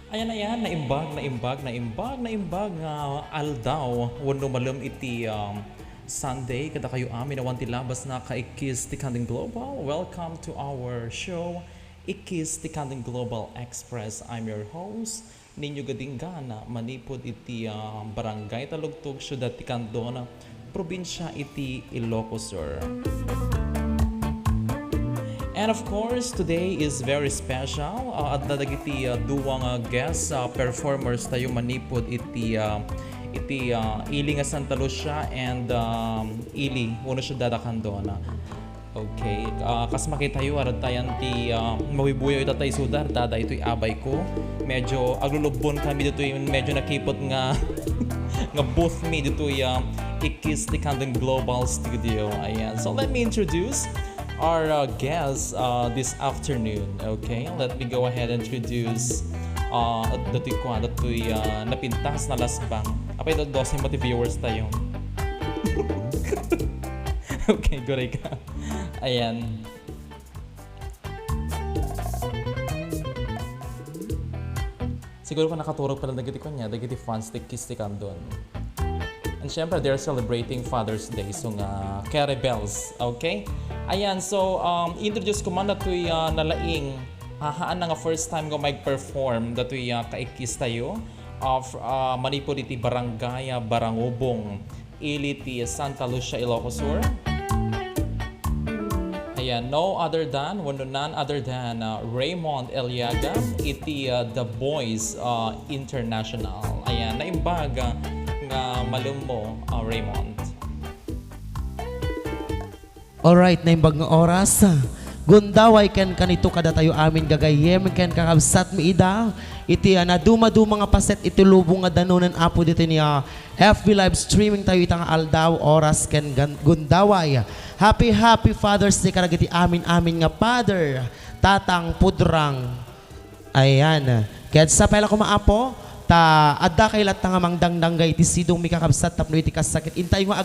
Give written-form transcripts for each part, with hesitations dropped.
Ayan, naimbag nga aldaw wano malum iti Sunday kada kayo amin awan ti labas na ka Ikis ti Kanding Global. Welcome to our show Ikis ti Kanding Global Express. I'm your host ninyo gadinggana manipod iti barangay Talugtog, syudad ti Candona, probinsya iti Ilocos Sur. And of course, today is very special. At nadagiti duwang guest performers tayo manipod iti Ili nga Santa Lucia and Ili uno siya dadakandona. Okay, kas makitayo arad tayan ti mawibuyo ita tayo sudar dada ito'y abay ko. Medyo aglulubon kami dito yung medyo nakipot nga nga booth me dito yung Ikis ti Kanding Global Studio. Ayan, so let me introduce our guests this afternoon. Okay, let me go ahead and introduce dato'y napintas na lasbang. Apay ito 12 mati viewers tayo. Okay, goray ka. Ayan. Siguro pa nakaturog pala dagiti ko niya, dagiti fans ti Kiss ti Kandon. And syempre, they're celebrating Father's Day. So nga, Carrie Bells. Okay? Ayan, so introduce ko man na ito'y nalaing haan na nga first time ko mag-perform dato'y kaikis tayo of Manipod iti Barangay Barangubong iliti Santa Lucia, Ilocos Sur. Ayan, none other than Raymond Eliaga iti The Boys International. Ayan, naimbag nga malum mo, Raymond. Alright, naimbag nga oras. Gundaway ken kanito kada tayo amin gagayem ken kakabsat mi ida iti na duma-duma nga paset iti lubong nga danunan apo dito niya FB live streaming tayo itang aldaw oras ken gundaway. Happy Father's Day karagiti amin nga father tatang pudrang. Ayan. Kaya sa pala ko maapo ta adda kay lat nga mangdangdanggay iti sidong mi kakabsat tapno iti kasakit intay nga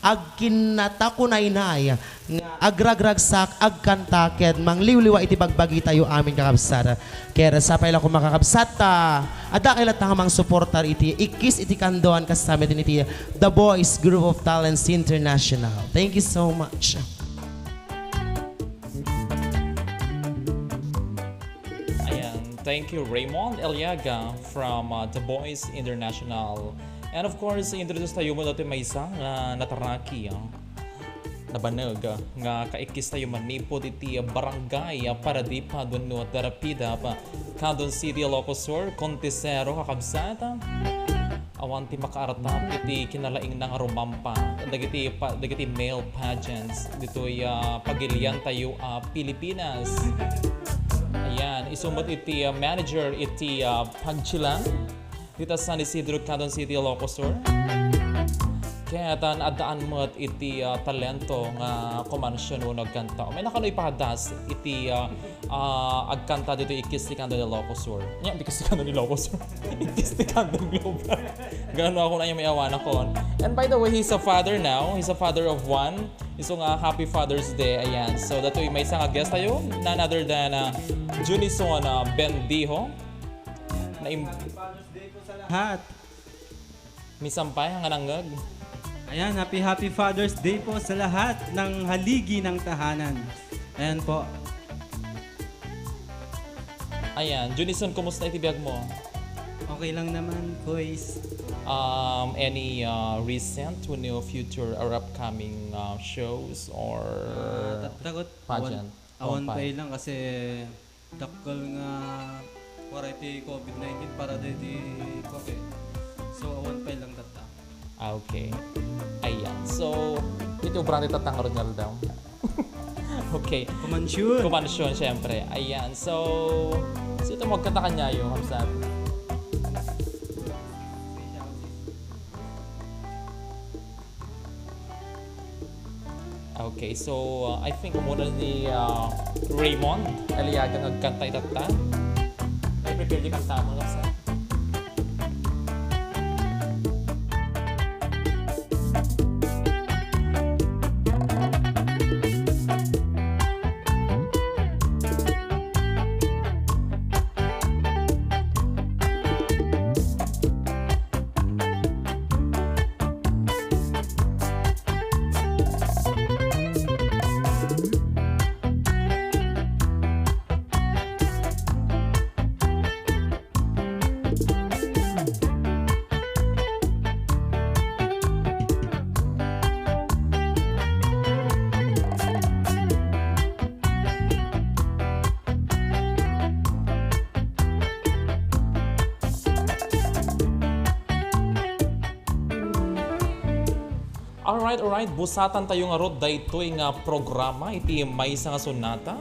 agkinata ko nainay nga agragragsak agkanta ken mangliwliwa iti bagbagi tayo amin kakabsat kaya sa payla ko makakabsat ada kailat nga mang supporter iti ikis iti kandoan kasama din iti The Boys Group of Talents International. Thank you so much. Ayan, thank you Raymond Eliaga from The Boys International. And of course, introduce tayo mo dati may isang nataraki, nabanag, nga kaikis tayo manipod iti barangay Paradipa doon Darapida pa Candon City, Ilocos Sur, Contisero, kakabsata. Awan ti makaartap iti kinalaing ng rumampa. Dagiti male pageants. Dito'y pagilian tayo Pilipinas. Ayan, isumot iti manager iti Pagchilan. Dito sa San Isidro, Candon City, Ilocos Sur. Kaya adaan mo iti talento nga kumansyon mo nagkanta. May nakanoy pahadas iti agkanta dito ikis ti Candon Ilocos Sur. Nya, ikis ti Candon Ilocos Sur. Ikis ti Candon Global. Gano'n ako na yung may awan ako. And by the way, he's a father now. He's a father of one. So nga, happy Father's Day. Ayan. So dato'y may isang guest tayo. None other than Junison Bendijo. Lahat. Misampay ang anangag. Ayan, happy Father's Day po sa lahat ng haligi ng tahanan. Ayan po. Ayan, Junison, kumusta itibiyag mo? Okay lang naman, boys. Any recent to new future or upcoming shows or Takot. pageant? Awan pa lang kasi takal nga para iti COVID-19 para di COVID. So awan pa lang tata. Okay. Ayan. So, ito brand tatangarod nga daw. Okay. Kumansyon. Kumansyon, syempre. Ayan. So ito magkanta kanya yung hamsat. Okay, so I think muna ni Raymond Eliaga nagkanta itata. Ay, prepare di kanta mo sa. Alright, busatan tayo nga rod daytoy nga programa iti maysa nga sonata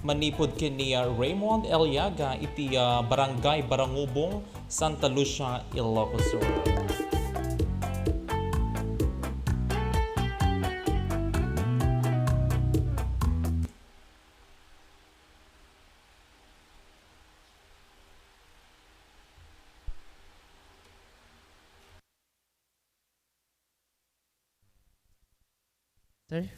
manipod kini Raymond Eliaga iti Barangay Barangubong, Santa Lucia, Ilocos Sur. Sir?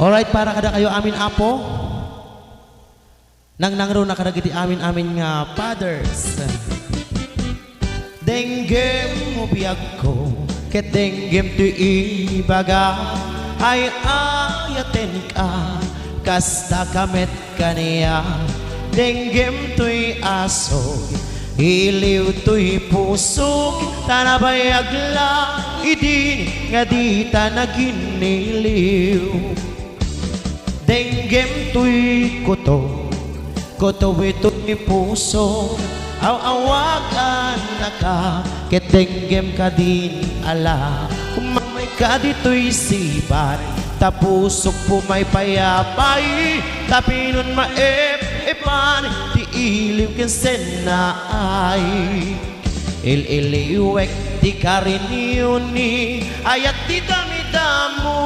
Alright, para kada kayo amin apo. Nang nangro na karagiti amin nga fathers. Denggem mo biyag ko, ket denggem tu ibaga, ay ayaten ka, kasta kamet kaniya. Denggem tu'y asog, iliw tu'y pusok, tanabayag la, idin nga di ta naginiliw. Denggem tu'y kuto, kuto ito'y puso, aw-awagan na ka, ket denggem ka din ala. Kumamay ka dito'y sibat, tapusok pumay payapay, tapinon maep-epan, di iliw kinsen na ay. Il-iliwek di ka rin yuni, ayat di damidamo,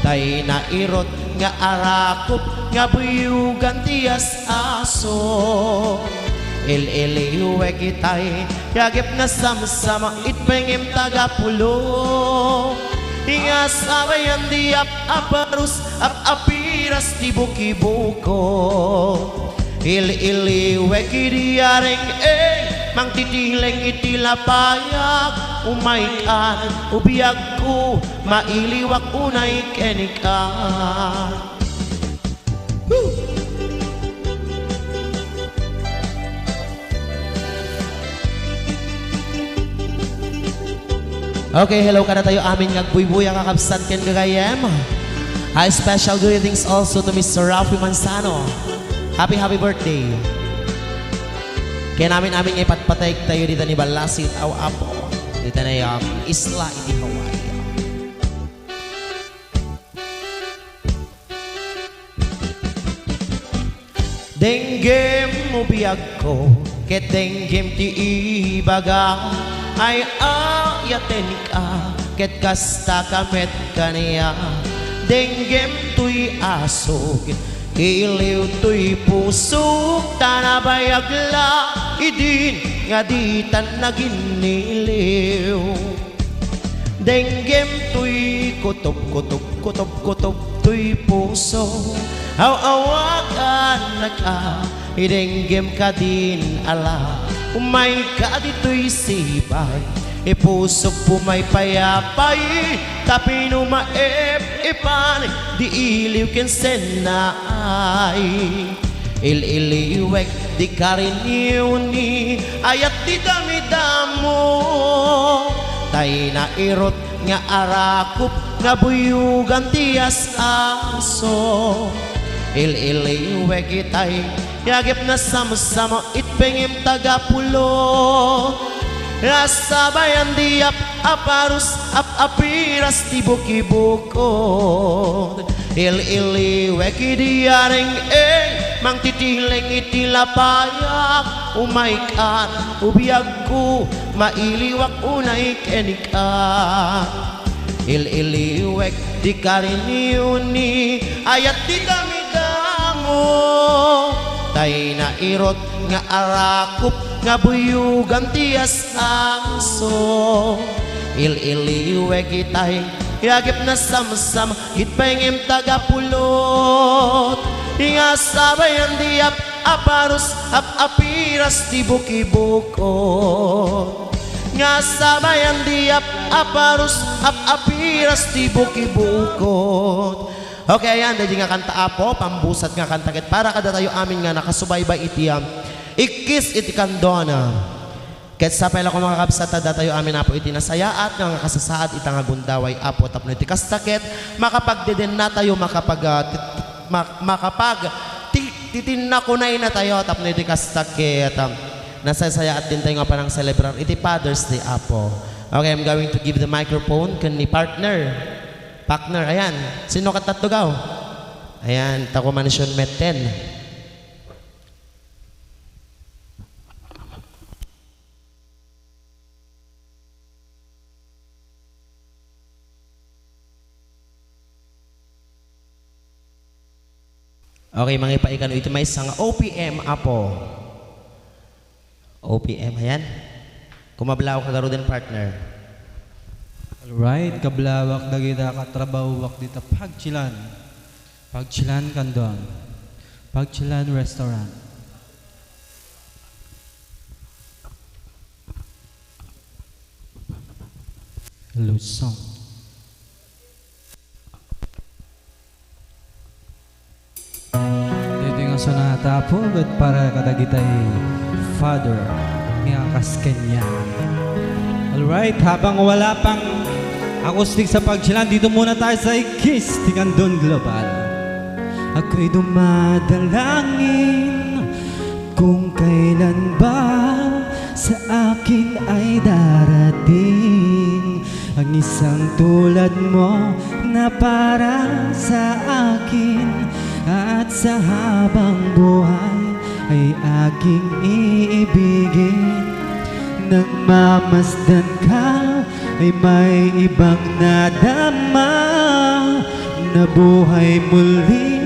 tay na irot nga arakop, nga buyugan tiyas aso. Il-iliwek itay, yagip na sama-sama, itpengim tagapulo. Inga sabayan di aparus, apiras di buki-buko. Il-iliwek idiareng mang titileng itilapayag, umaikan, ubiyag ko, mailiwak unay kenikan. Okay, hello ka na tayo amin ngagbuy-buy ang kakabsan ken gagayem. Hi, special greetings also to Mr. Rafi Manzano. Happy birthday. Kaya namin ipatpatay tayo dito ni Balasit aw apo. Dito na yung isla iti Hawaii. Denggem mo biyag ko, ket denggem ti ibaga, ay ayaten ka, ket kasta kamet kaniya. Denggem tu'y asog, iliw tu'y pusok, tanabayag la, idin nga di tan naginiliw. Denggem tu'y kutob tu'y puso, aw-awagan na ka, idenggem ka din ala. Umay ka dito'y sibay, ipusok pumay payapay, tapino maep-ipan, di iliw kinsen na ay. Il-iliwek di ka rin yuni, ayat di damidamo, tay na irot nga arakop, nga buyugan tiyas aso. Il-iliwek itay, yagip na sama-sama, itpengim tagapulo. Nasabayan di aparus, apiras di buki-bukod. Il-iliwek idiareng mang titileng itilapayag, umaikan, ubiyag ko, mailiwak unay kenikan. Il-iliwek di ka rin yuni, ayat di damidamo, tay na irot nga arakop, nga buyugan tiyas aso. Il-iliwek itay, yagip na sama-sama, itpengim tagapulot. Inga sabayan di aparus, apiras di buki-bukod. Nga sabayan di aparus, apiras di buki-bukod. Okay, ayan, dahil nga kanta apo, pambusat nga kanta ket para kada tayo amin nga nakasubaybay itiyam. Ikis iti kandona. Ket sa pala ko mga kapsat da tayo amin apo iti nasayaat nga kasasaad itang agundaway apo tapno iti kastaket makapagdeden na tayo titin na kunay na tayo tapno iti kastaket. Nasasayaat din tayo nga parang celebrar iti Father's Day apo. Okay, I'm going to give the microphone kan ni partner. Partner, ayan. Sino katatlugaw? Ayan, tako manisyon meten. Okay, mga ipaikan ito may isang OPM apo. OPM, ayan. Kumablaw ka garo din partner. Alright, kablawak na kita katrabawak dita Pagchilan. Pagchilan Kandon. Pagchilan Restaurant. Lusong. Dito nga sa natapog at para kadagitay Father nga kaskanya. Alright, habang wala pang acoustic sa Pagchilan, dito muna tayo sa Kiss Tingandon Global. Ako'y dumadalangin kung kailan ba sa akin ay darating ang isang tulad mo na para sa akin, at sa habang buhay ay aking iibigin. Nang mamasdan ka ay may ibang nadama, na buhay muli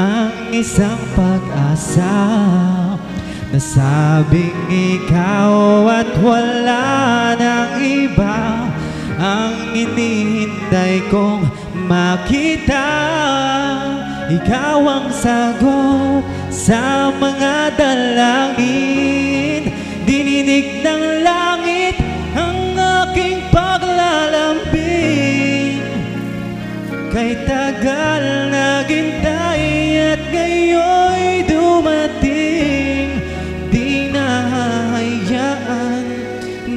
ang isang pag-asa. Nasabing ikaw at wala nang iba ang inihintay kong makita. Ikaw ang sagot sa mga dalangin, dininig ng langit ang aking paglalambing. Kay tagal naghintay at ngayon'y dumating, di nahahayaan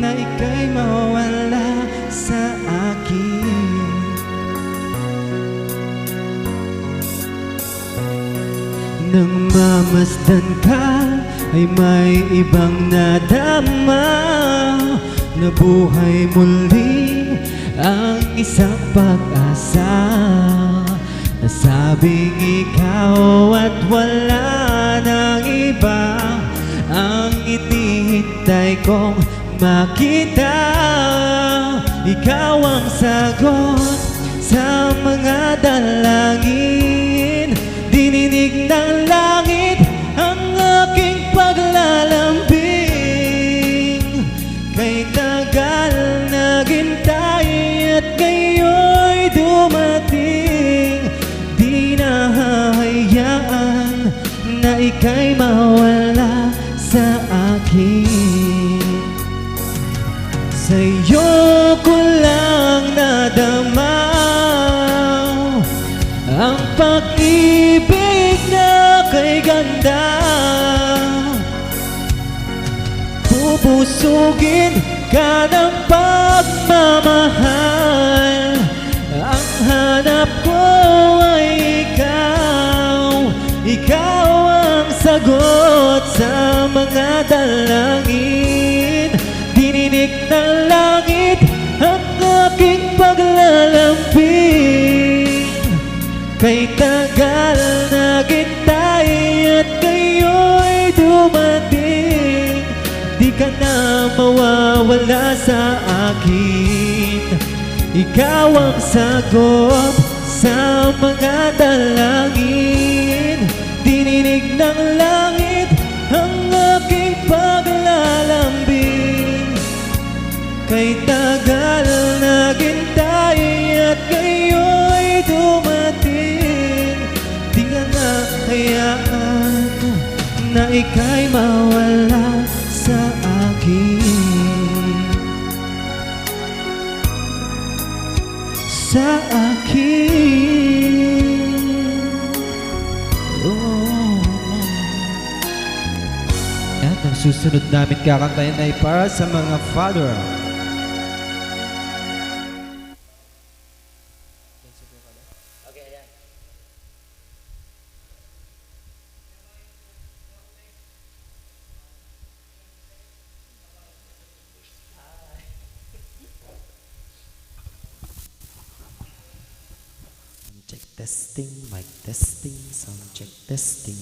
na ika'y mawala sa akin. Nang mamasdan ka ay may ibang nadama, na buhay muli ang isang pag-asa. Nasabing ikaw at wala nang iba ang inihintay kong makita. Ikaw ang sagot sa mga dalangin, dininig ng langit ang aking paglalambing. Kay tagal naghintay at ngayon'y dumating, di nahahayaan na ika'y mawala sa akin. Sa'yo ko lang nadama ang pag-ibig na kay ganda. Bubusugin ka ng pagmamahal, ang hanap ko ay ikaw. Ikaw ang sagot sa mga dalangin, dininig ng langit ang aking paglalambing. Kay tagal naghintay at ngayon'y dumating, di ka na mawawala sa akin. Ikaw ang sagot sa mga dalangin, dininig ng langit ang aking paglalambing. Kay tagal naghintay at ngayon'y dumating, di ka na hayaan na ika'y mawala sa akin. Sa akin. Oh. At ang susunod namin kakantayin ay para sa mga father. Check testing, mic testing, sound check testing.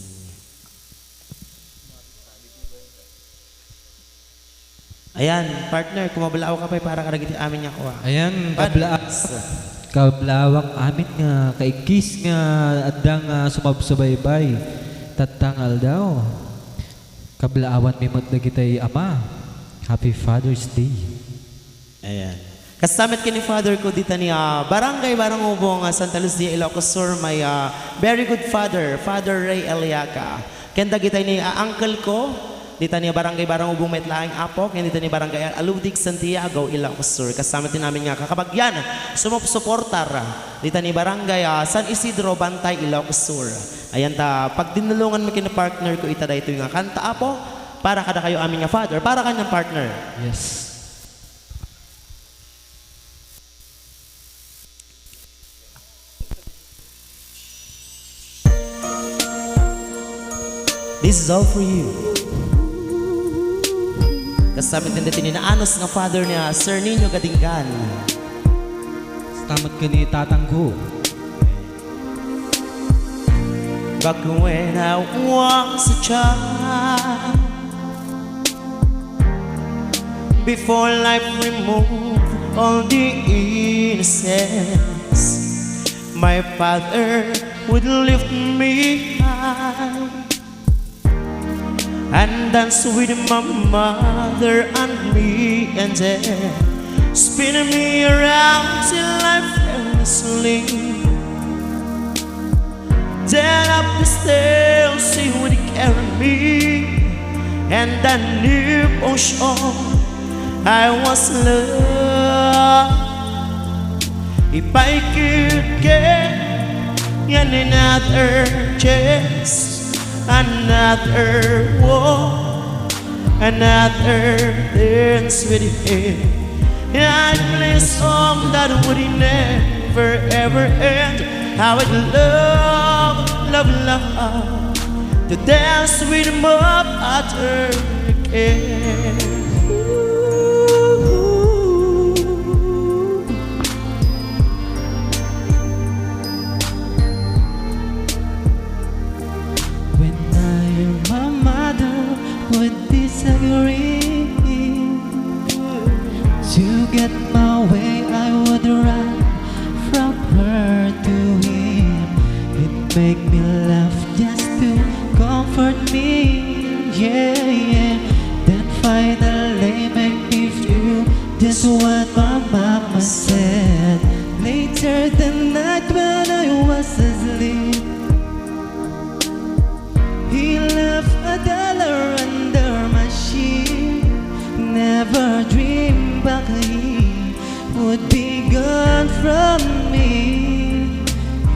Ayan, partner, kumabalaw ka pa para karagiti amin niya kuha. Ayan, kablawak amin nga, kay Kiss nga, adang sumabsubaybay, tatangal daw. Kablaawan mi mo na kita'y ama. Happy Father's Day. Ayan. Kasamit kini father ko dito ni Barangay Barangubong, Santa Lucia, Ilocos Sur. May very good father, Father Ray Eliaca. Kenda kita ni uncle ko, dito ni Barangay Barangubong, Metlaing Apok. Kenda dito ni Barangay Aludig, Santiago, Ilocos Sur. Kasamit din namin nga kakabagyan, sumuportar dito ni Barangay San Isidro, Bantay, Ilocos Sur. Ayan ta, pag dinulungan mo kini partner ko, itada ito yung kanta apo, para kada kayo aming nga father, para kanyang partner. Yes. This is all for you. Kasabit din dito ni naanos nga father niya, Sir Nino Gadingan. Tamat ka ni tatanggo. Back when I was a child, before life removed all the innocence, my father would lift me high and dance with my mother and me, and then spin me around till I fell asleep. Then up the stairs he would carry me, and I knew for sure I was loved. If I could get another chance, another walk, another dance with him, I'd play a song that would never ever end. I would love, love, love to dance with my father again. Would disagree. To get my way, I would run from her to him. It make me laugh just to comfort me, yeah, yeah. Then finally make me feel just what my mama said. Later that night when I was asleep, he left $1 under my sheet. Never dreamed back he would be gone from me.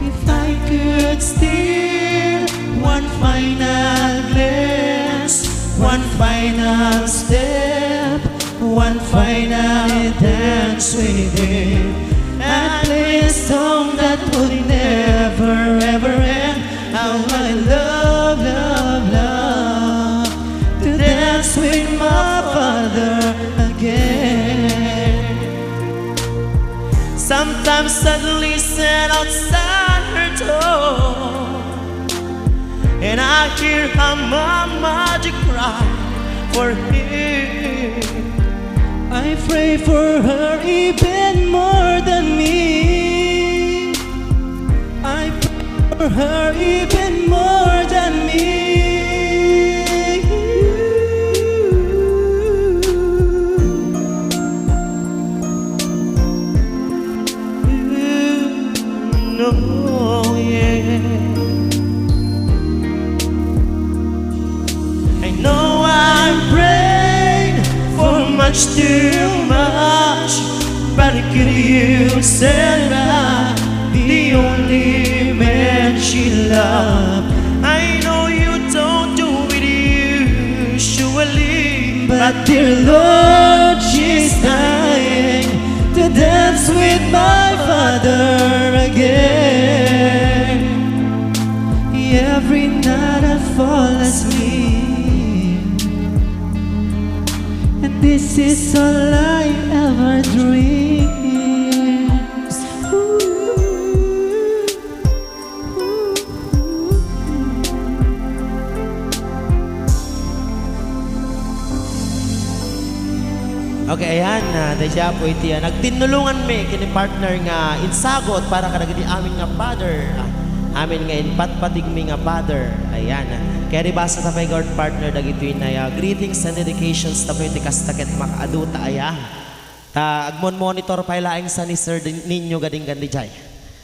If I could steal one final glance, one final step, one final dance with him, I'd play a song that would never ever end. How I love, love, love to dance with my father again. Sometimes suddenly stand outside her door, and I hear her mama cry for him. I pray for her even more than me. I pray for her even more than me. No, yeah. I know I prayed for much too much, but could you say that the only man she loved? I know you don't do it usually, But dear Lord, she's dying to dance with my father again. Every night I fall asleep, and this is all I ever dream. okay, ayan na. Dahil siya po iti nagtinulungan mi kini partner nga insagot para kadagiti amin nga father. Amin nga patpatig mi nga father. Ayan. Kaya ribasa tapay guard partner dagito na greetings and dedications tapay iti kastaket makaaduta aya. Agmon monitor pa ilaing sa ni Sir ninyo gading gandi jay.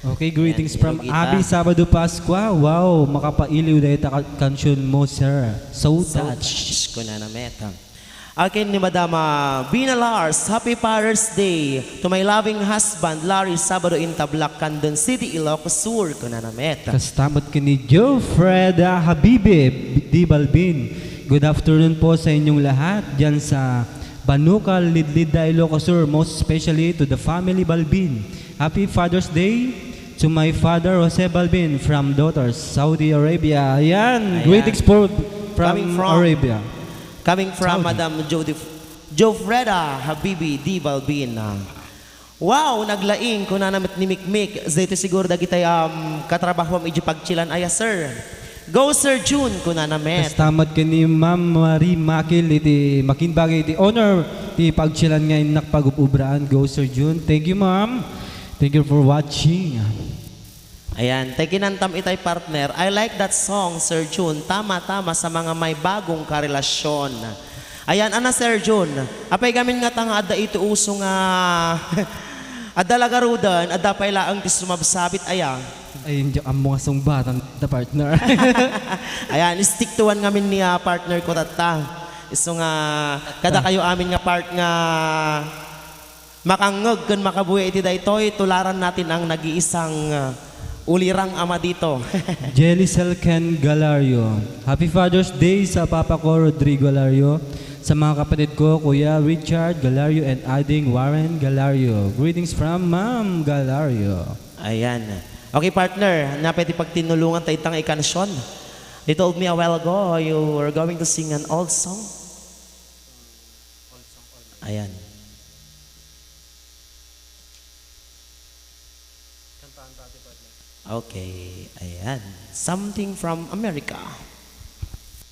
Okay, greetings from Ilog Abi Ita. Sabado Pascua. Wow, makapailiw dahil kansyon mo, sir. So touch. Touch ko na metang. Akin ni Madama Bina Lars, Happy Father's Day to my loving husband Larry Sabado in Tablac, Candon City, Ilocos Sur ko na metang. Kastamot ka ni Joe Freda Habibe Di Balbin. Good afternoon po sa inyong lahat dyan sa Banukal, Lidlida, Ilocos Sur. Most especially to the family Balbin. Happy Father's Day to my father Jose Balbin from Daughters, Saudi Arabia. Ayan, Ayan. greetings po Coming from from- Arabia. Coming from Saudi. Madam Jofreda Habibi Di Balbin. Wow, naglaing ko na namit ni Mikmik. Zito siguro da kita katrabaho mo iji pagchilan aya sir. Go Sir June ko na namet. Kastamot ka ni Ma'am Marie Makil iti makinbagay iti honor ti pagchilan ngayon nakpag-ubraan. Go Sir June. Thank you, ma'am. Thank you for watching. Ayan, kinantam itay partner. I like that song, Sir June. Tama-tama sa mga may bagong karelasyon. Ayan, ana Sir June. Apay gamin nga tanga adda ito uso nga adda lagarudan, adda pay laang ti sumabsabit aya. Ay, hindi ang mga sungbatan the partner. Ayan, stick to one ngamin ni partner ko tata. Iso nga kada kayo amin nga part nga makangeg kun makabuhi iti daytoy tularan natin ang nag-iisang ulirang ama dito. Jelicel Ken Galario. Happy Father's Day sa Papa ko, Rodrigo Galario. Sa mga kapatid ko, Kuya Richard Galario and Ading Warren Galario. Greetings from Ma'am Galario. Ayan. Okay partner, napwede pagtinulungan tayo itang ikansyon. You told me a while ago you were going to sing an old song. Ayan. Okay, ayan. Something from America.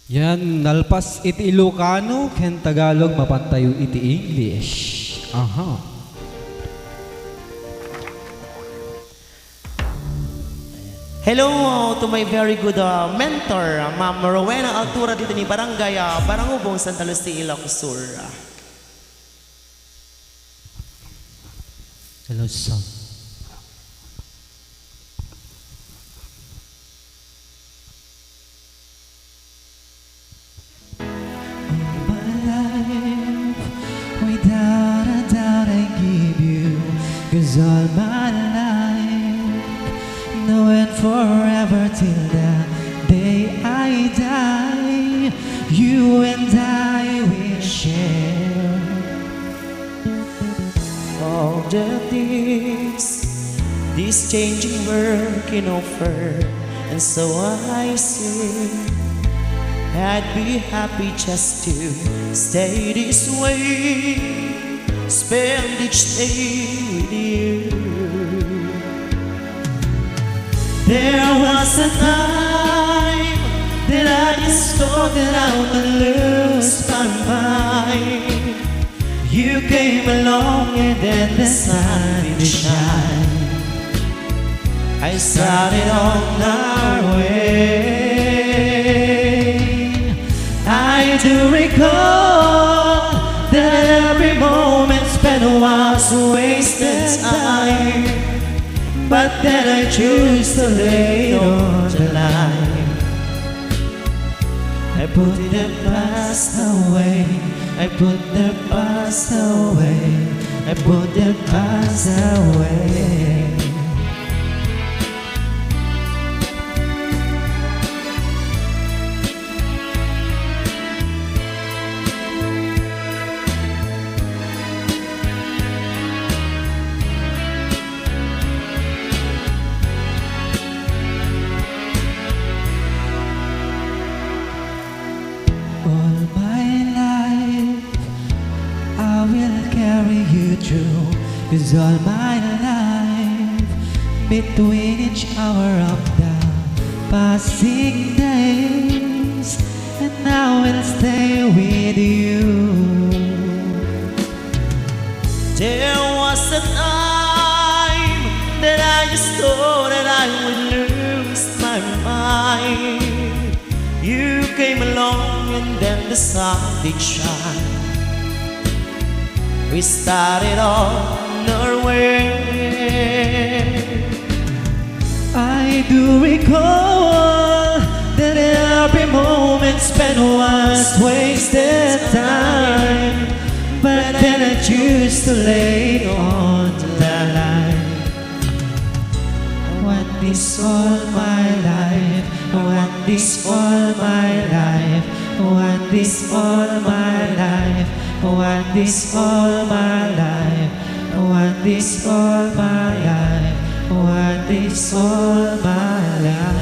Yan, nalpas iti Ilocano, ken Tagalog, mapantayo iti English. Aha. Hello to my very good mentor, Ma'am Rowena Altura dito ni Barangay Barangubong, Santa Lucia, Ilocos Sur. Hello, son. Without a doubt I give you, 'cause all my life, now and forever till the day I die, you and I will share All the things this changing world can offer, and so I say I'd be happy just to stay this way, spend each day with you. There was a time that I just thought that I would lose my mind. You came along and then the sun would shine. I started on our way. I do recall that every moment spent was wasted time, but then I choose to lay it on the line. I put the past away, I put the past away, I put the past away. all my life. I will carry you through, 'cause all my life, between each hour of the passing days, and I will stay with you. There was a time that I just thought that I would lose my mind. You came along and then the sun did shine. we started on our way. I do recall that every moment spent was wasted time, but then I choose to lay on the line. I want this all my life, I want this all my life, I want this all my life, I want this all my life, I want this all my life, I want this all my life.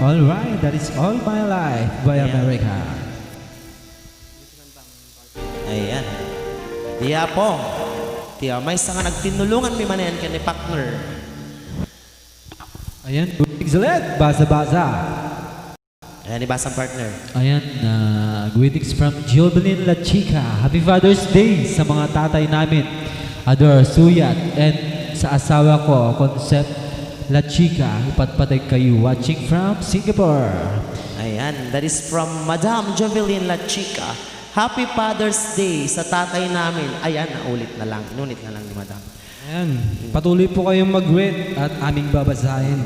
Alright, that is All My Life by America. Ayan. Tiya po. Tiya, may isa nga nagtinulungan mi manen ka ni partner. Ayan, Exiled, Baza-Baza. Ayan, ibasang partner. Ayan, greetings from Jilbelin La Chica. Happy Father's Day sa mga tatay namin. Ador Suyat and sa asawa ko, Concept La Chica. Ipatpatay kayo watching from Singapore. Ayan, that is from Madam Jovelyn La Chica. Happy Father's Day sa tatay namin. Ayan, naulit na lang. Inunit na lang ni Madam. Ayan, patuloy po kayong mag-greet at aming babasahin.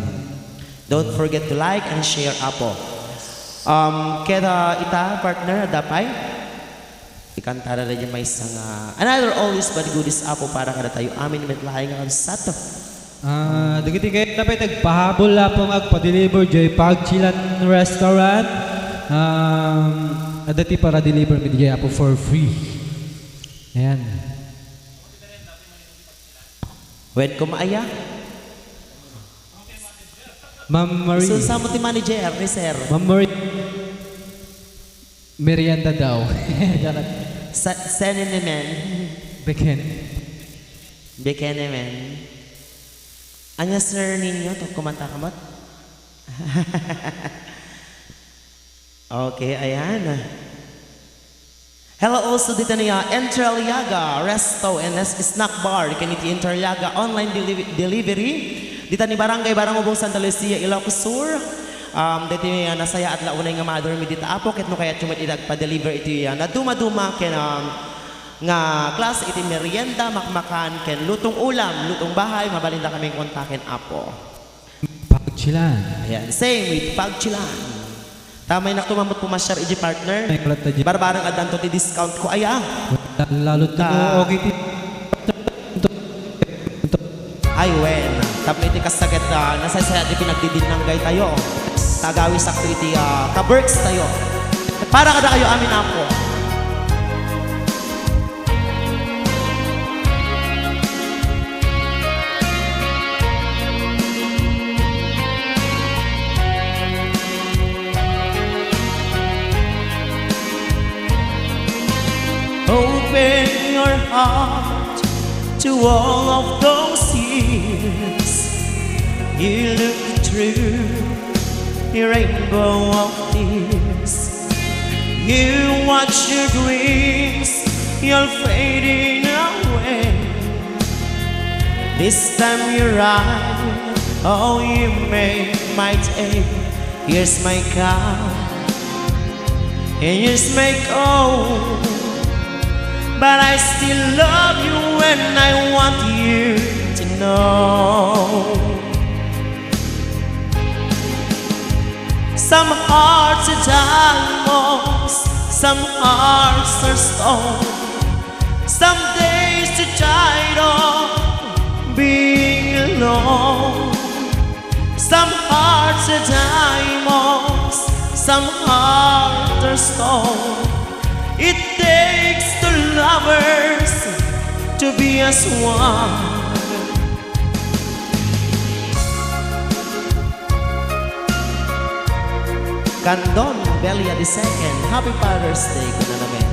Don't forget to like and share apo. Kaya ita, partner, dapay? Ikantara rin yung may isang another always but goodies apo para kada tayo amin metlahay nga sato. Dagiti kayo dapat nagpahabol na po magpa-deliver joy Pagchilan Restaurant. Dati para deliver mi dijay apo for free. Ayan. When kumaaya? Ma'am Marie. So sa mo ti manager ni sir. Ma'am Marie. Merienda daw. Senemen. Beken. Bekenemen. Anya sir ninyo to kumanta kamot? Okay, ayan. Hello also dito niya Interliaga Resto and Snack Bar kaniti Interliaga online delivery dito ni Barangay Barangubong Santa Lucia Ilocos Sur. Dito nasaya at launay nga mother mi dito apo ket no kaya chumit idag pa deliver iti na duma-duma ken nga klase iti merienda makmakan ken lutong ulam lutong bahay mabalinda kaming kontaken apo. Pagchilan. Ayan, same with Pagchilan. Tamay na tumamot pumasyar iji partner. May kalat na dyan. Barbarang adanto ti discount ko aya. Lalo na okay ti. Ay wen, tapno iti kasaget nasasaya di pinagdidinanggay tayo. Tagawi sakto iti ka-works tayo. Para kada kayo amin ako. Open your heart to all of those years. You look through your rainbow of tears. You watch your dreams, you're fading away. This time you're right, oh you make my day. Here's my card, and here's my code. But I still love you and I want you to know. Some hearts are diamonds, some hearts are stone. Some days to tide on being alone. Some hearts are diamonds, some hearts are stone. It takes two lovers to be as one. Candon Belia II, Happy Father's Day ko na namin.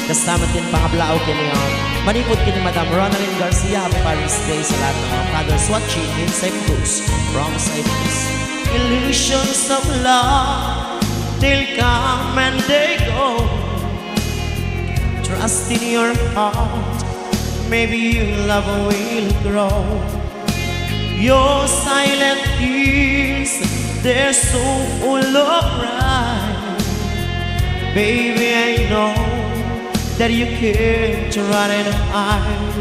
Kasama din pangablao kini manipod kini Madam Ronaldin Garcia. Happy Father's Day sa lahat ng mga fathers watching in Cyprus, from Cyprus. Illusions of love, they'll come and they go. Trust in your heart, maybe your love will grow. Your silent tears, they're so full of pride. Baby, I know that you can't run and hide.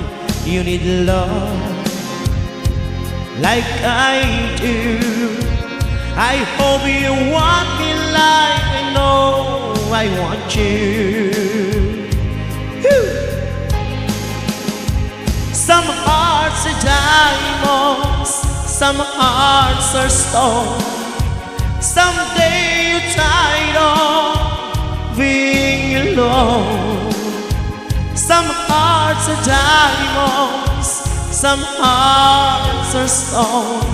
You need love like I do. I hope you want me like I know I want you. Whew. Some hearts are diamonds, some hearts are stone. Someday you're tired of being alone. Some hearts are diamonds, some hearts are stone.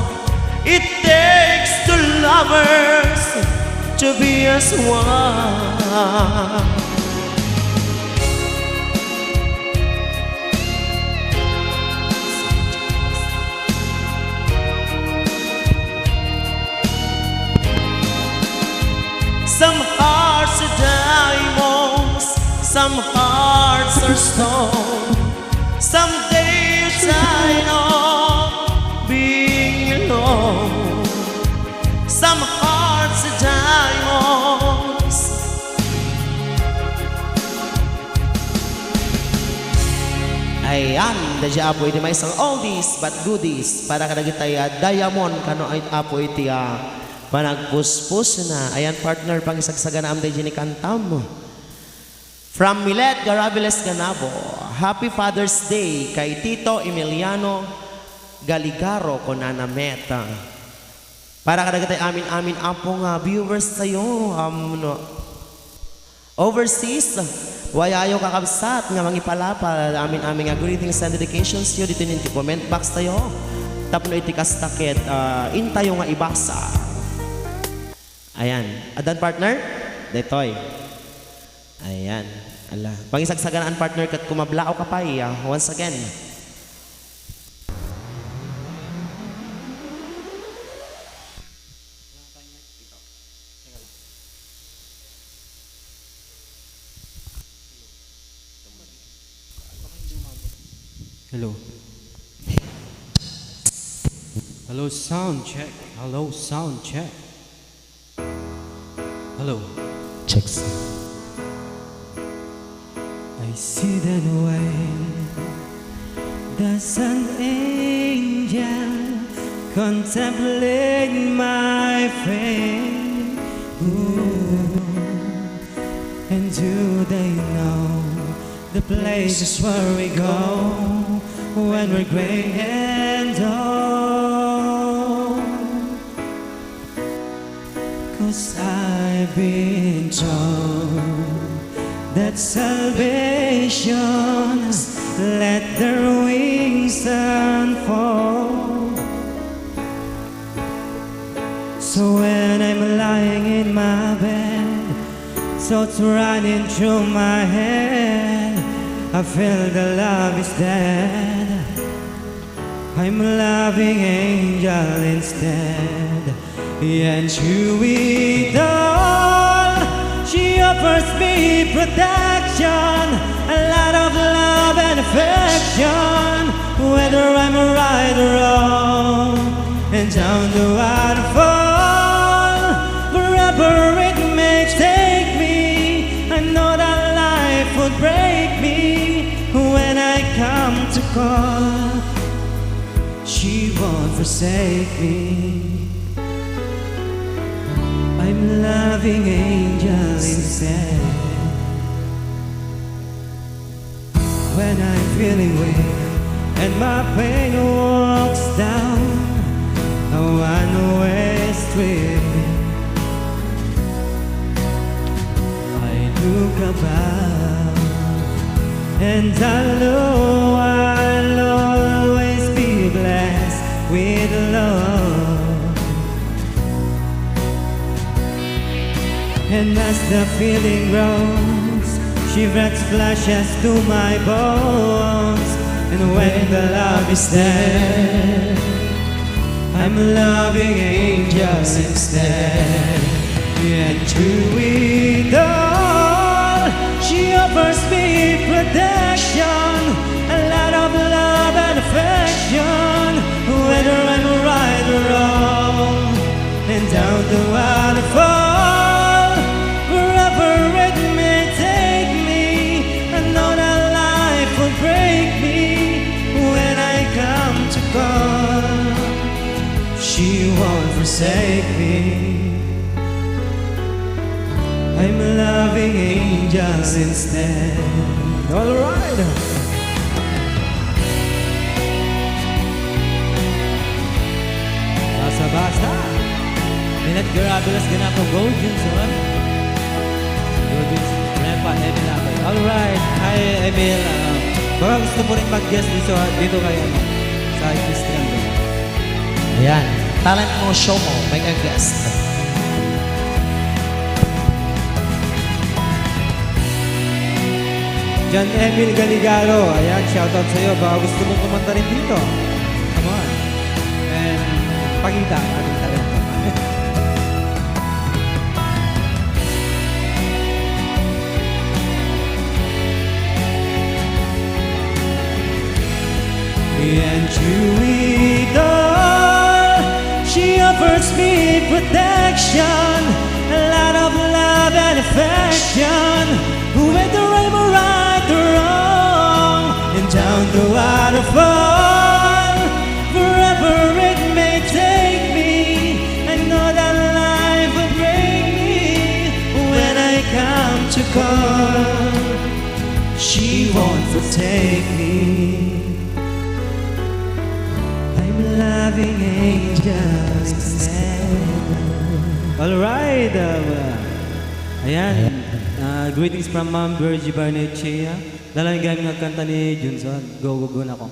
It takes two lovers to be as one. Some hearts are diamonds, some hearts are stone. Someday you're tired of being alone. Some hearts are diamonds. Ayan, dadya apo iti may isang oldies but goodies. Para kadagit ay diamond kano ay apo iti panagpuspos na. Ayan partner, pang isagsaga na amday ni kantam. From Milet Garabiles Ganabo, Happy Father's Day kay Tito Emiliano Galigaro Konana Meta. Para kadagatay amin apong viewers tayo overseas. Wayayo kakabsat nga mangipalapa amin nga greetings and dedications yo dito ninti comment box tayo. Tapno iti kastakit intayo nga ibasa. Ayan, adan partner, detoy. Ayan, ala. Pangisagsaganaan partner kat kumablao ka pa once again. Hello. Hello, sound check. Hello, sound check. Hello. Checks. I see that way. There's an angel contemplating my fate. Ooh. And do they know the places where we go when we're gray and old? 'Cause I've been told that salvation let their wings unfold. So when I'm lying in my bed, thoughts running through my head, I feel the love is dead. I'm a loving angel instead. And through it all, she offers me protection, a lot of love and affection, whether I'm right or wrong. And down the waterfall, wherever it may take me, I know that life would break me. When I come to call, she won't forsake me. I'm loving angel instead. When I'm feeling weak and my pain walks down a one-way street, I look above and I know I'll always be blessed with love. And as the feeling grows, shivers flashes to my bones. And when the love is there, I'm loving angels instead. And through it all, she offers me protection, a lot of love and affection, whether I'm forsake me. I'm loving angels instead. Alright. Basa-basa. Minat Garabelas ganap go, Junson. Go, Junson. Repa, Emil Abay. Alright. Hi, Emil. Baka gusto mo rin mag-guest dito kayo sa Christian Day. Ayan. Talent mo, show mo. May guest. John Emil Galigaro, ayan, shoutout sa iyo. Baka gusto mong kumanta rin dito. Come on. And pakita ang ating talento. And Julie Dawn, she offers me protection, a lot of love and affection. With the rainbow right or wrong, and down the waterfall, wherever it may take me, I know that life will bring me when I come to call. She won't forsake me. Loving angels instead. Alright. Ayan. Greetings from Ma'am Virgie Barnechea. Dalang gaming ang kanta ni Junson. Go, go, go na ko.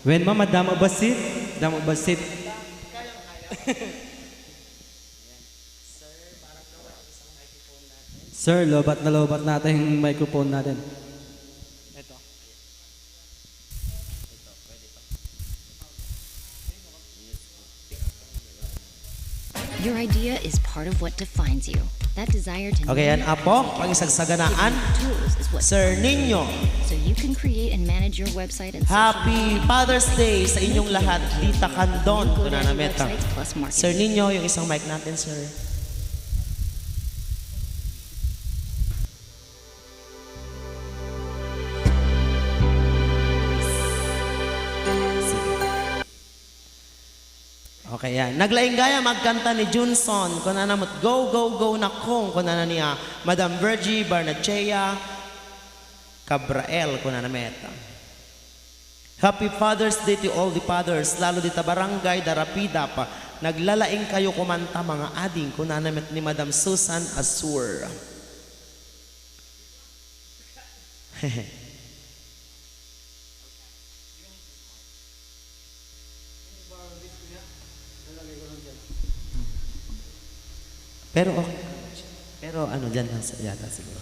When mama damo basit. Sir, lobat na lobat natin yung microphone natin. Your idea is part of what defines you. That desire to Okay, yan apo. Pangisagsaganaan. tools is what Sir Nino. so you can create and manage your website and social Happy media. Father's Day sa inyong lahat. Dita Candon. GoDaddy Kunanameta. websites plus marketing. Sir Nino, yung isang mic natin, sir. Okay, yan. Naglaing gaya magkanta ni Junson. Kung na namot, go, go, go na kong. Kung na niya, Madam Virgie Barnechea Cabrael. Kung na nameta. Happy Father's Day to all the fathers. Lalo dita barangay, darapida pa. Naglalaing kayo kumanta mga ading. Kung na namet ni Madam Susan Asur. Pero okay. Pero ano, dyan lang yata siguro.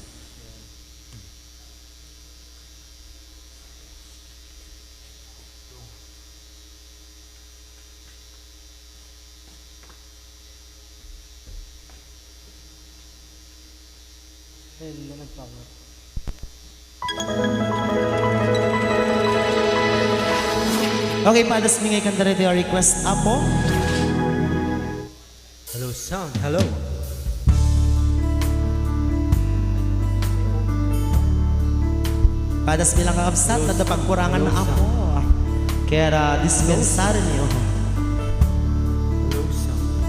Okay, padas mingay kanta rin yung request apo. Hello, sound. Hello. Padas bilang kakabsat na pagkurangan na apo. Kaya dispensar niyo. Hello, sound.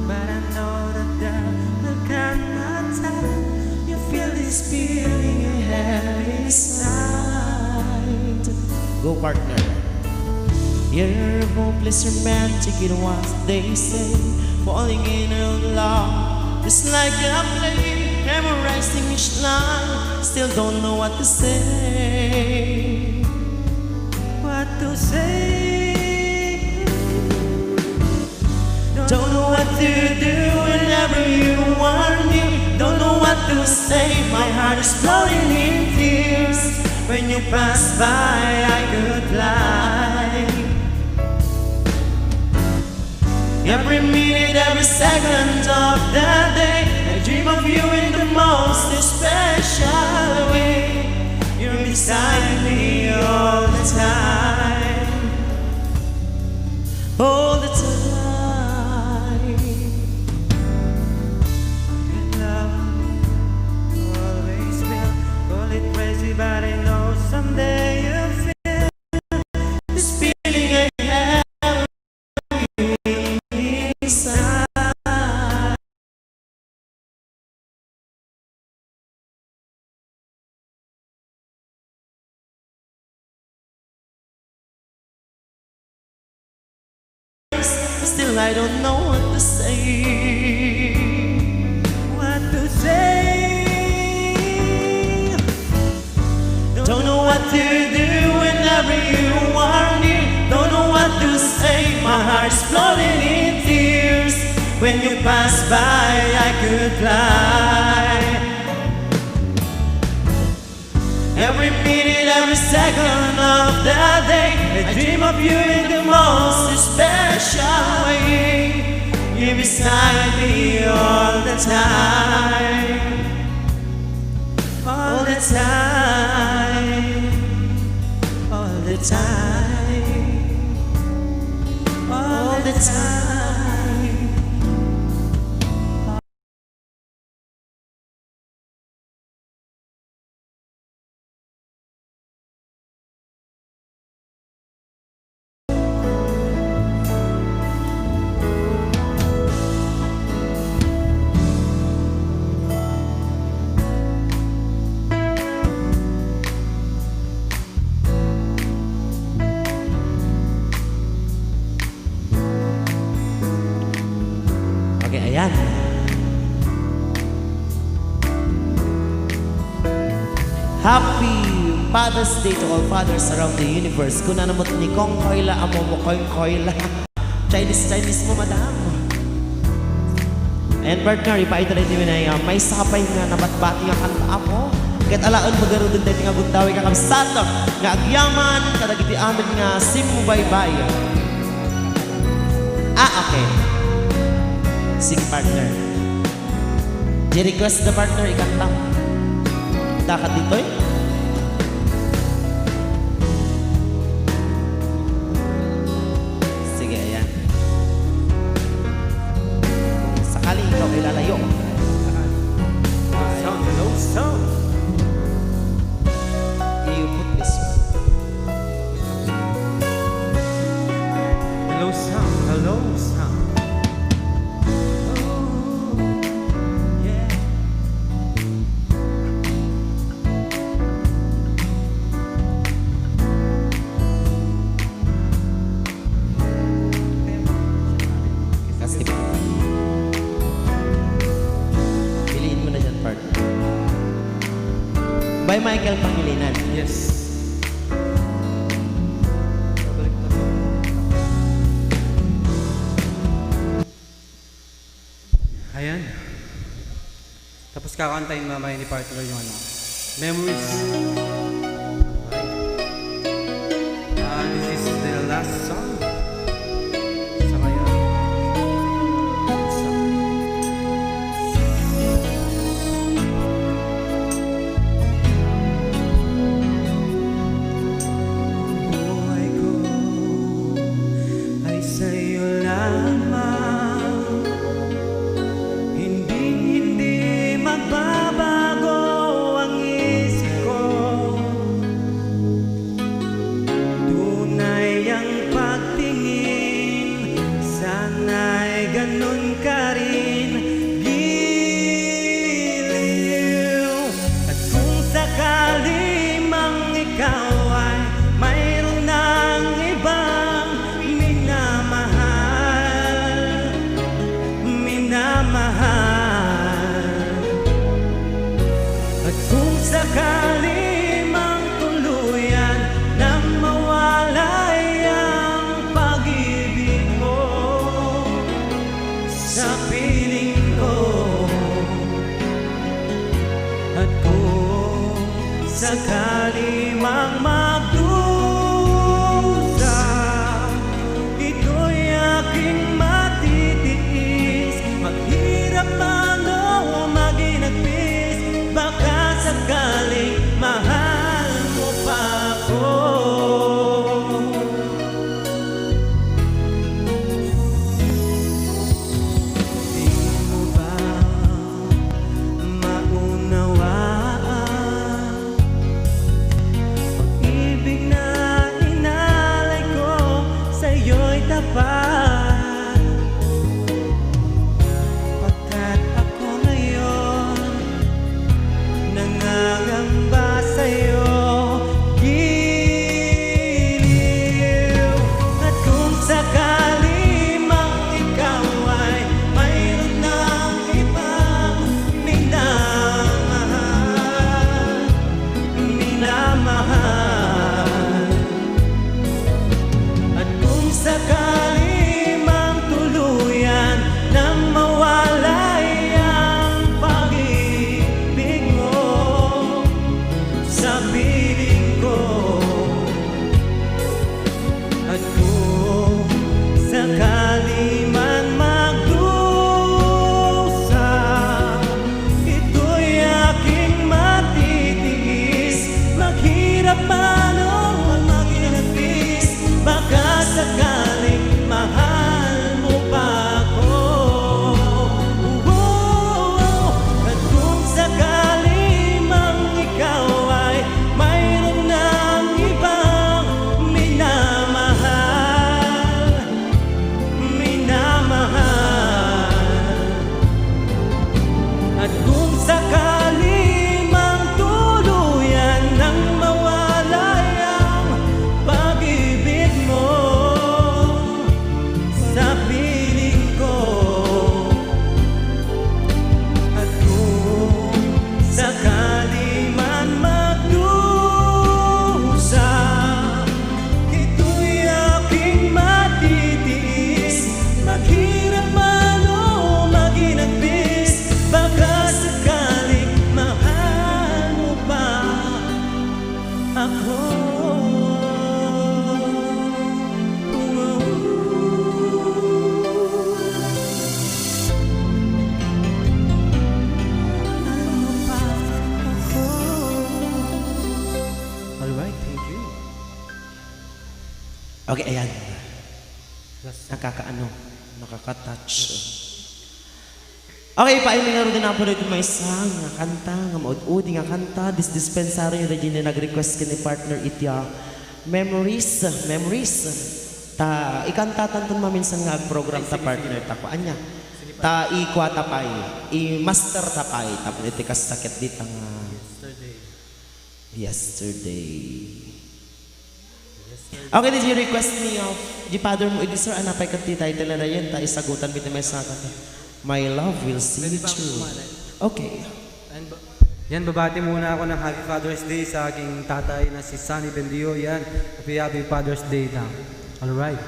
But I know that there cannot tell. You feel this feeling you have inside. Go partner. You're hopeless romantic, it was they say. Falling in love, just like a play, memorizing each line. Still don't know what to say. What to say? Don't know what to do whenever you want me. Don't know what to say. My heart is floating in tears. When you pass by, I could fly. Every minute, every second of the day, I dream of you in the most special way. You're beside me all the time. All the time. Love always will call it crazy, but I know someday you'll feel still I don't know what to say. What to say? Don't know what to do whenever you are near. Don't know what to say, my heart's floating in tears. When you pass by, I could fly. Every minute, every second of the day, I dream of you in the most special way. You're beside me all the time. All the time. All the time. All the time. Okay, ayan. Happy Father's Day to all fathers around the universe. Kung nanamot ni Kong Koyla, amo mo Koyla. Chinese mo, madam. Ayan, partner, ipaita rin nyo na may sapay nga nabatbati nga kanta ako. Kahit alaon magarudin tayo nga gundawi ka kamsata. Nga agyaman, kadagiti amin nga simu baybay. Okay. Sige, partner. Di-request the partner, ikanta. Dakat dito eh. Sige, ayan. Sakali ikaw ay lalayo. Sound, hello, sound. You put this one. Hello, sound, hello, sound. Kasi piliin mo na dyan, partner. By Michael Pangilinan. Yes. Ayan. Tapos kakantayin mamaya ni partner yung ano, Memories. Right. This is the last song. Sa ngayon. Buhay ko ay sa'yo lamang. Hindi magbabago ang isip ko. Tunay ang pagtingin, sana'y ganun ka rin. Giliw. At kung sakali mang ikaw ay mayroon ng ibang minamahal, at kung sakali mang tuluyan nang mawalay ang pag-ibig mo sa piling ko, at kung sakali mang magdusa, ito'y aking matitiis. Maghirap man o maginagpis, baka sakaling mahal mo pa ako. Di mo ba maunawaan? Okay, ayan. Nakaka-touch. Okay, paiming nga rin din ako rin may isang nga kanta, nga maud-udi nga kanta, dispensary na din na nag-request ka ni partner itya. Memories. Ikanta tanton maminsan nga program ta partner ta ko anya. Ta ikwa tapay, i-master tapay, tapos iti kasakit dita nga. Yesterday. Okay, this is your request ni di father mo, sir, anapay ka ti title na yan, ta isagutan bita may sa My love will see you through. Okay. Yan, babati muna ako ng Happy Father's Day sa aking tatay na si Sunny Bendio. Yan, Happy Father's Day na. Alright.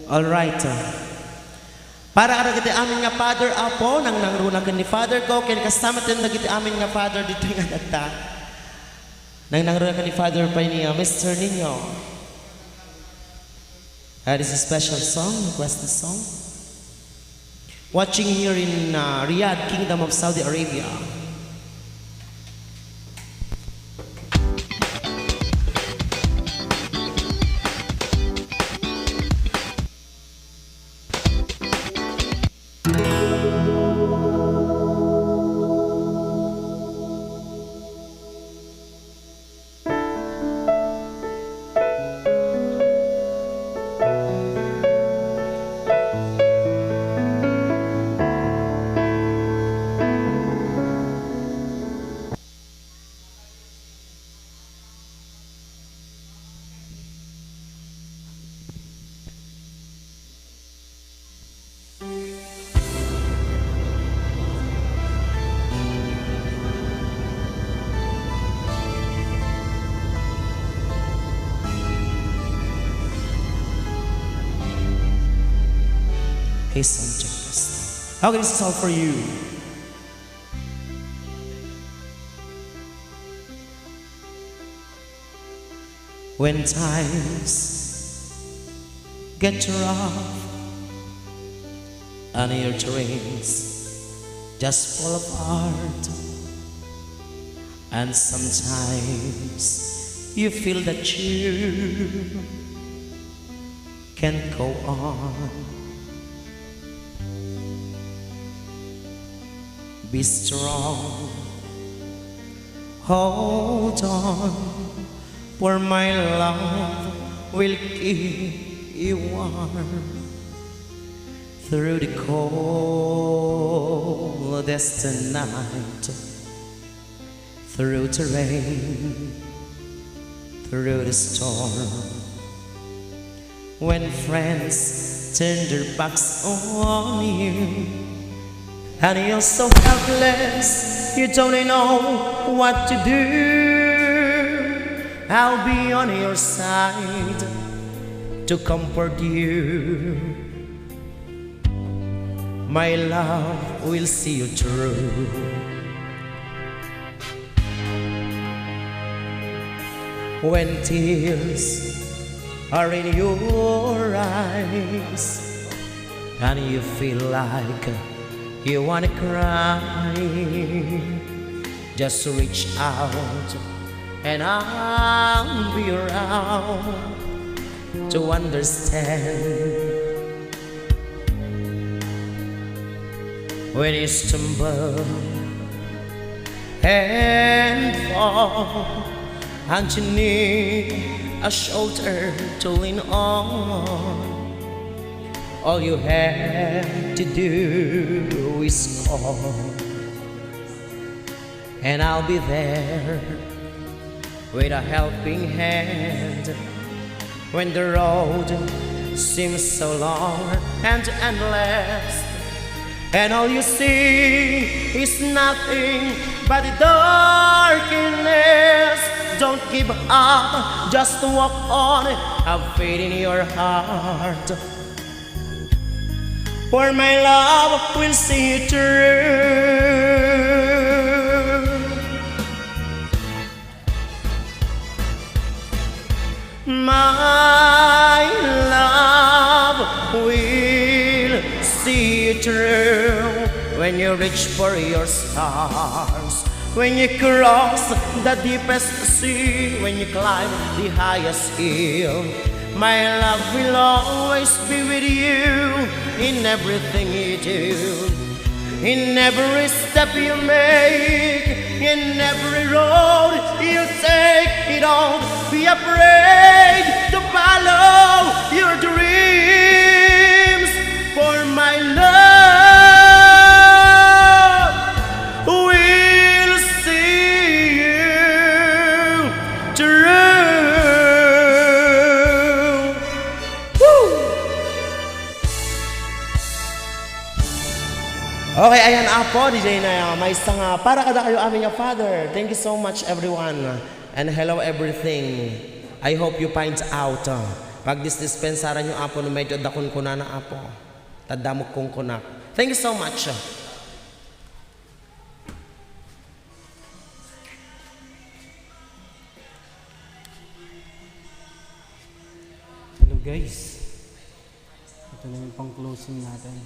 All right. Para kada kita amin nga father apo nang nangrunagan ni father ko ken kasama tin dagiti amin nga father dito nga dagta. Nang nangrunagan ni father pa niya Mr. Nino. That is a special song, requested song. Watching here in Riyadh, Kingdom of Saudi Arabia. Hey, son, check this. Okay, this is all for you. When times get rough and your dreams just fall apart, and sometimes you feel that you can't go on. Be strong, hold on, for my love will keep you warm through the coldest night, through the rain, through the storm. When friends turn their backs on you, and you're so helpless, you don't know what to do, I'll be on your side to comfort you. My love will see you through. When tears are in your eyes and you feel like you wanna cry, just reach out and I'll be around to understand. When you stumble and fall and you need a shoulder to lean on, all you have to do is call, and I'll be there with a helping hand. When the road seems so long and endless, and all you see is nothing but the darkness, don't give up, just walk on, have faith in your heart, for my love will see you through. My love will see you through when you reach for your stars, when you cross the deepest sea, when you climb the highest hill. My love will always be with you in everything you do, in every step you make, in every road you take. It all be afraid to follow your dreams, for my love will see you through. Okay, ayan po, DJ na may isang para kada kayo aming Father. Thank you so much everyone. And hello everything. I hope you find out. Pag dispensaran nyo apo no medyo dakon ko na apo. Tadamok kong kunak. Thank you so much. Hello guys. Ito na yung pang closing natin.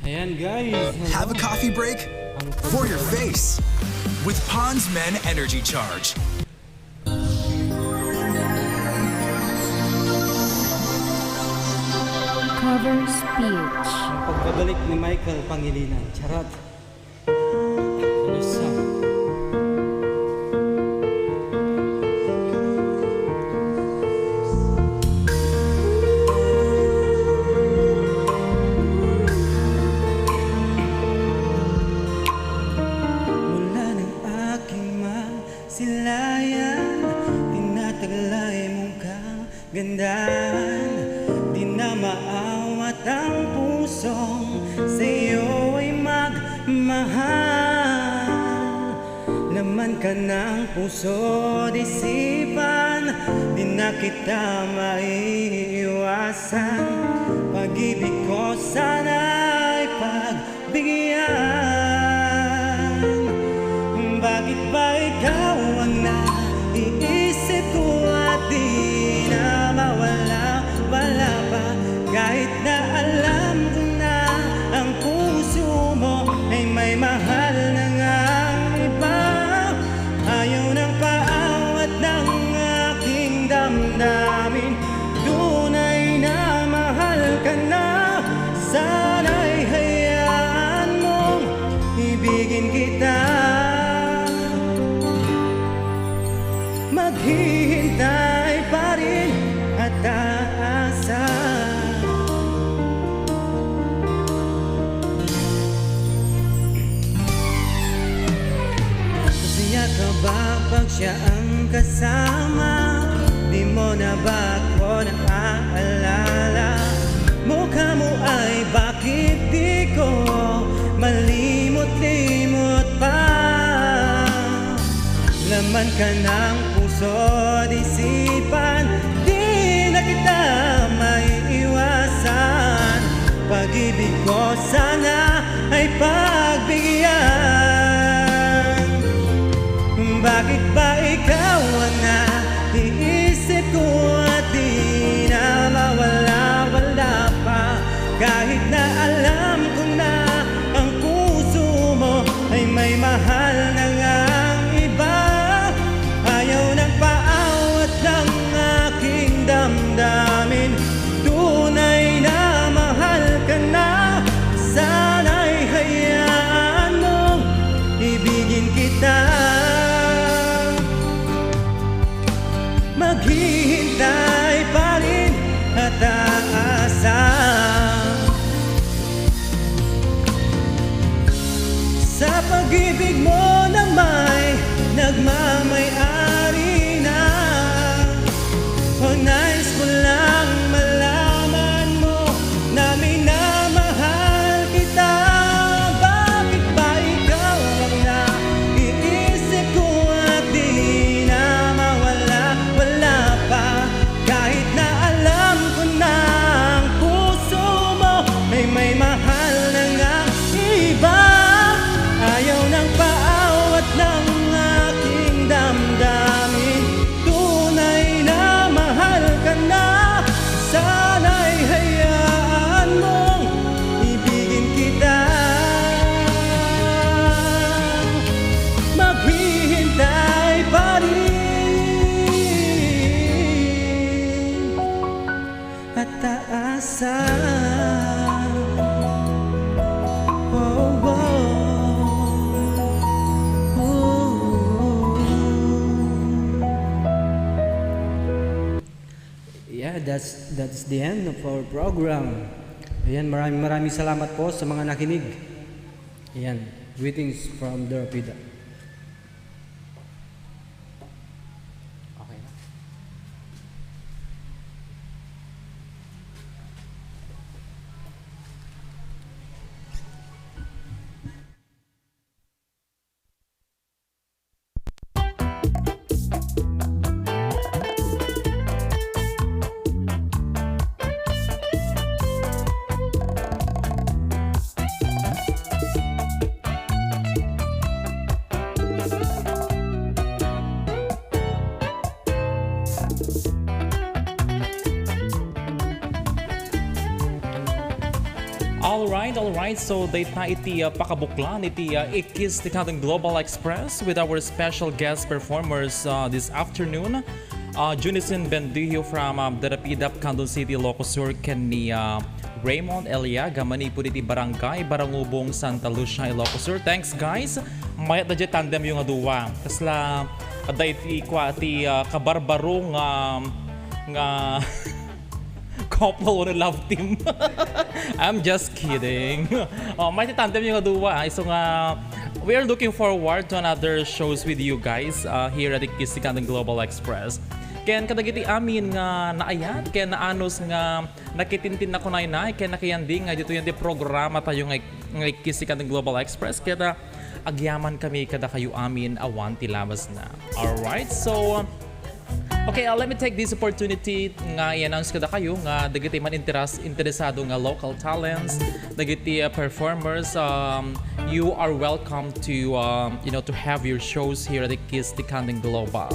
Ayan guys. Have a coffee break for your face with Pond's Men Energy Charge. Cover speech. Ang pagbabalik ni Michael Pangilinan. Charot. Alusa. Mula ng aking masilayan, tinataglay mong kagandahan. Di na maawat ang pusong sa'yo ay magmahal. Laman ka ng puso at isipan, di na kita maiiwasan. Pag-ibig ko sana'y pagbigyan. Bakit ba ikaw ang naiisip ko at di na mawala? Wala pa kahit na alam ko na ang puso mo ay may mahal na ngang iba. Ayaw ng paawat ng aking damdamin, tunay na mahal ka na. Sana'y hayaan mong ibigin kita. Maghihintay pa rin at aasa. Masaya ka ba pag siya ang kasama? Di mo na ba ako naaalala? Mukha mo ay bakit di ko malimot-limot pa? Laman ka ng puso at isipan, di na kita maiiwasan. Pag-ibig ko sana ay pagbigyan. Bakit ba ikaw ang naiisip ko at di na mawala-wala pa? Kahit na alam ko na ang puso mo ay may mahal na ngang iba. Ayaw ng paawat ng aking damdamin, tunay na mahal ka na. Sana'y hayaan mong ibigin kita. Maghihintay pa rin at aasa. Sa pag-ibig mo na may nagmamay-ari na. Oh, nais ko lang malaman mo na minamahal kita. Bakit ba ikaw ang naiisip ko at di na mawala-wala pa? that's the end of our program. Ayan, maraming salamat po sa mga nakinig. Ayan, greetings from the Rapida. All right. So data iti pakabuklan iti ikis ti Kanton Global Express with our special guest performers this afternoon. Junison Bendijo from the Rapidap, Canton City, Ilocos Sur, ken ni Raymond Eliaga, manipod iti Barangay Barangubong, Santa Lucia, Ilocos Sur. Thanks guys. Mayat na tandem yung aduwa. Kasla aday iti kwa iti kabarbaro nga couple on a love team. I'm just kidding. May tandem yung aduwa. So nga, we are looking forward to another shows with you guys here at the Kanton Global Express. Ken kadagiti amin nga naayat, ken naanos nga nakitintin na kunay na, ken nakiyanding nga dito yung programa tayo nga Kanton Global Express. Kaya agyaman kami kada kayo amin awan tilabas na. Alright, so okay, let me take this opportunity nga i-announce kada kayo nga dagiti man interesado nga local talents, dagiti performers, you are welcome to to have your shows here at the Kanton Global.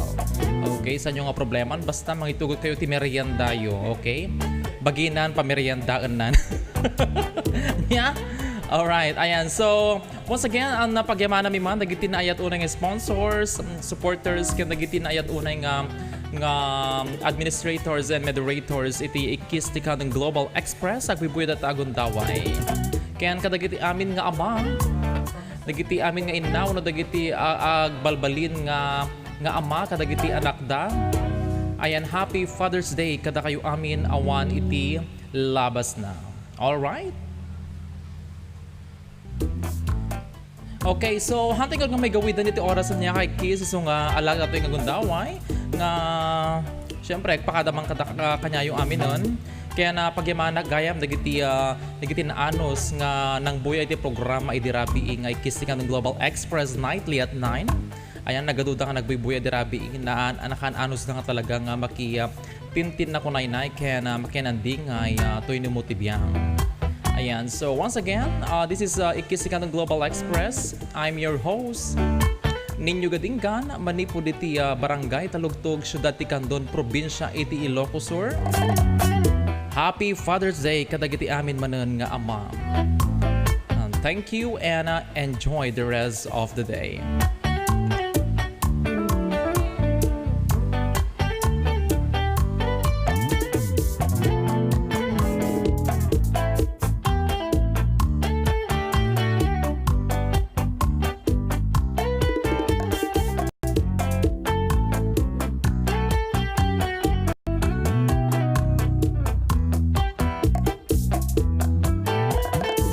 Okay, sa inyo nga problema basta mangitugot kayo ti merienda yo, okay? Baginan pa meriendaan yeah. Alright, ayan. So, once again, ang napagyamana mi man, dagiti na ayat unay nga sponsors, supporters, kaya dagiti na ayat unay nga administrators and moderators iti ikis ti Kanton Global Express agbibuy dat agon daway. Kaya kadagiti amin nga ama, dagiti amin nga inaw no dagiti agbalbalin nga ama kadagiti anak da. Ayan, happy Father's Day kada kayo amin awan iti labas na. All right? Okay, so hanting nga may gawidan iti oras niya kay Kiss so nga alaga to nga gundaway nga syempre pakadamang kanya yung amin nun. Kaya na pagyamana gayam dagiti na anos nga nang buya iti programa iti rabi nga Kiss Kanton Global Express nightly at 9. Ayan nagaduda nga nagbubuya iti rabi na anakan anos na nga talaga nga tintin na kunay na kaya na makinanding ay toy ni motibyang. Ayan, so once again, this is Kanton Global Express. I'm your host, Ninyo Gadinggan, manipod iti Barangay Talugtog, Syudad ti Candon, Probinsya iti Ilocos Sur. Happy Father's Day kadagiti amin manen nga ama. Thank you and enjoy the rest of the day.